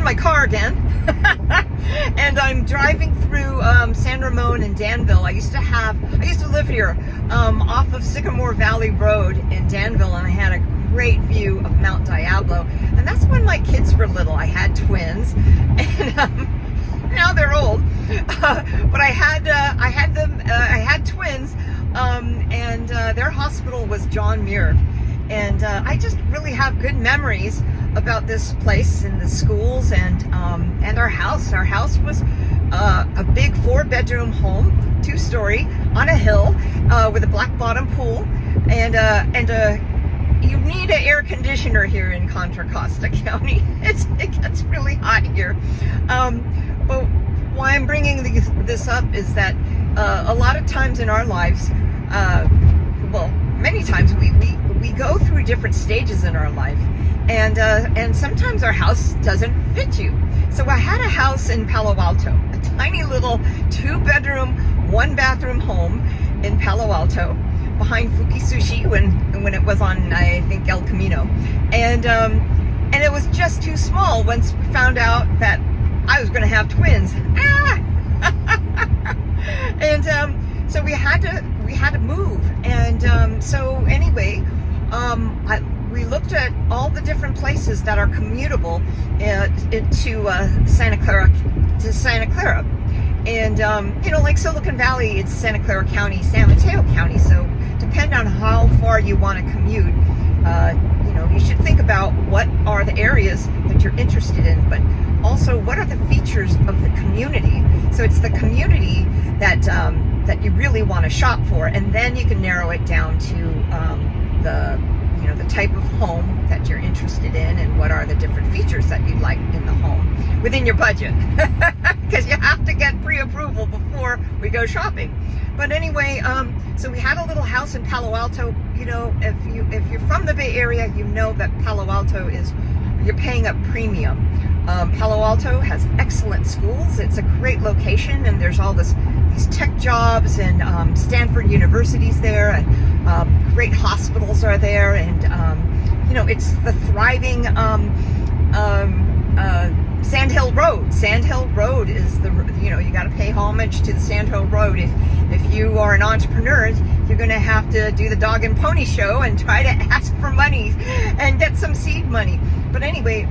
my car again. And I'm driving through San Ramon and Danville. I used to live here off of Sycamore Valley Road in Danville, and I had a great view of Mount Diablo. And that's when my kids were little. I had twins, and now they're old. But I had twins, and their hospital was John Muir. And I just really have good memories about this place and the schools and our house. Our house was a big 4-bedroom home, 2-story on a hill with a black bottom pool, and you need an air conditioner here in Contra Costa County. It gets really hot here. But why I'm bringing this up is that a lot of times in our lives, many times we go through different stages in our life, and sometimes our house doesn't fit you. So I had a house in Palo Alto, a tiny little 2-bedroom, 1-bathroom home in Palo Alto, behind Fuki Sushi when it was on, I think, El Camino, and it was just too small once we found out that I was going to have twins. And so we had to move, and so anyway, we looked at all the different places that are commutable to Santa Clara, and like Silicon Valley, it's Santa Clara County, San Mateo County. So depend on how far you want to commute. You should think about what are the areas that you're interested in, but also what are the features of the community. So it's the community that you really want to shop for, and then you can narrow it down to the type of home that you're interested in, and what are the different features that you'd like in the home within your budget, because you have to get pre-approval before we go shopping. But anyway, so we had a little house in Palo Alto. If you're from the Bay Area, you know that Palo Alto you're paying a premium. Palo Alto has excellent schools. It's a great location, and there's all these tech jobs, and Stanford University's there, and great hospitals are there, and it's the thriving Sandhill Road. Sandhill Road is you got to pay homage to the Sandhill Road. If you are an entrepreneur, you're going to have to do the dog and pony show and try to ask for money and get some seed money. But anyway,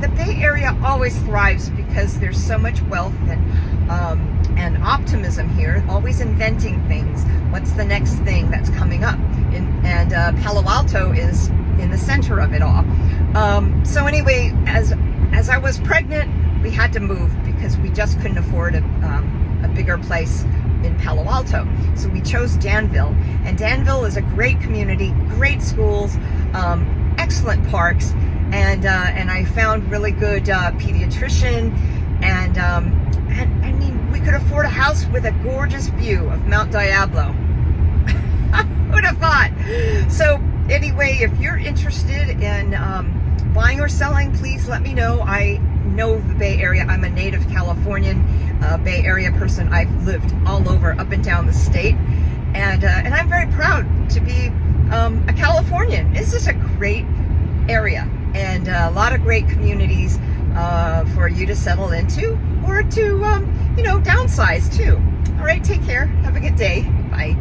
the Bay Area always thrives because there's so much wealth and optimism here, always inventing things. What's the next thing that's coming up? And Palo Alto is in the center of it all. So anyway, as I was pregnant, we had to move because we just couldn't afford a bigger place in Palo Alto. So we chose Danville, and Danville is a great community, great schools, excellent parks, and I found really good pediatrician, and I mean, we could afford a house with a gorgeous view of Mount Diablo. Who'd have thought? So anyway, if you're interested in buying or selling, please let me know. I know the Bay Area. I'm a native Californian, Bay Area person. I've lived all over, up and down the state, and I'm very proud to be a Californian. This is a great area, and a lot of great communities for you to settle into, or to downsize too. All right, take care. Have a good day. Bye.